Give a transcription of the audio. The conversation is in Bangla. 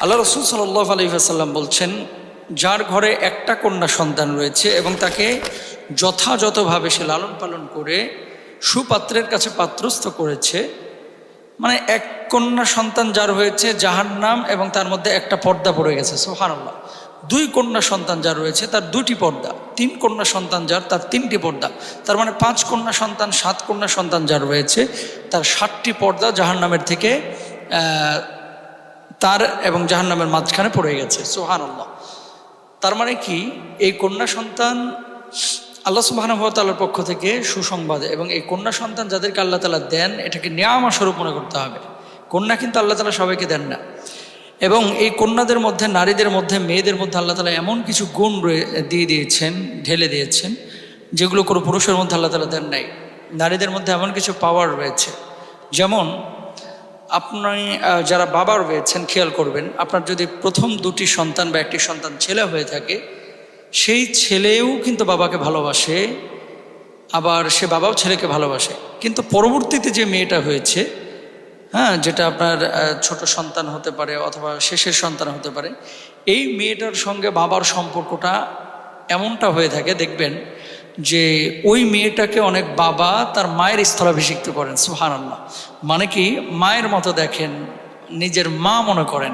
আল্লাহ রাসূল সাল্লাল্লাহু আলাইহি ওয়াসাল্লাম বলছেন, যার ঘরে একটা কন্যা সন্তান রয়েছে এবং তাকে যথাযথভাবে সে লালন পালন করে সুপাত্রের কাছে পাত্রস্থ করেছে, মানে এক কন্যা সন্তান যার হয়েছে জাহান্নাম এবং তার মধ্যে একটা পর্দা পড়ে গেছে, সুবহানাল্লাহ। দুই কন্যা সন্তান যার রয়েছে তার দুটি পর্দা, তিন কন্যা সন্তান যার তার তিনটি পর্দা, তার মানে পাঁচ কন্যা সন্তান, সাত কন্যা সন্তান যার রয়েছে তার 7টি পর্দা জাহান্নামের থেকে তার এবং জাহান্নামের মাঝখানে পড়ে গেছে, সুবহানাল্লাহ। তার মানে কি, এই কন্যা সন্তান আল্লাহ সুবহানাহু ওয়া তাআলার পক্ষ থেকে সুসংবাদ, এবং এই কন্যা সন্তান যাদেরকে আল্লাহ তাআলা দেন এটাকে নিয়ামা স্বরূপ মনে করতে হবে। কন্যা কিন্তু আল্লাহ তাআলা সবাইকে দেন না, এবং এই কন্যাদের মধ্যে, নারীদের মধ্যে, মেয়েদের মধ্যে আল্লাহ তাআলা এমন কিছু গুণ দিয়ে দিয়েছেন, ঢেলে দিয়েছেন, যেগুলো কোনো পুরুষের মধ্যে আল্লাহ তাআলা দেন নাই। নারীদের মধ্যে এমন কিছু পাওয়ার রয়েছে, যেমন আপনি যারা বাবা রয়েছেন খেয়াল করবেন, আপনার যদি প্রথম দুটি সন্তান বা একটি সন্তান ছেলে হয়ে থাকে, সেই ছেলেও কিন্তু বাবাকে ভালোবাসে, আবার সে বাবাও ছেলেকে ভালোবাসে। কিন্তু পরবর্তীতে যে মেয়েটা হয়েছে, যেটা আপনার ছোট সন্তান হতে পারে অথবা শেষের সন্তান হতে পারে, এই মেয়েটার সঙ্গে বাবার সম্পর্কটা এমনটা হয়ে থাকে, দেখবেন যে ওই মেয়েটাকে অনেক বাবা তার মায়ের স্থলাভিষিক্ত করেন, সুবহানাল্লাহ। মানে কি, মায়ের মতো দেখেন, নিজের মা মনে করেন।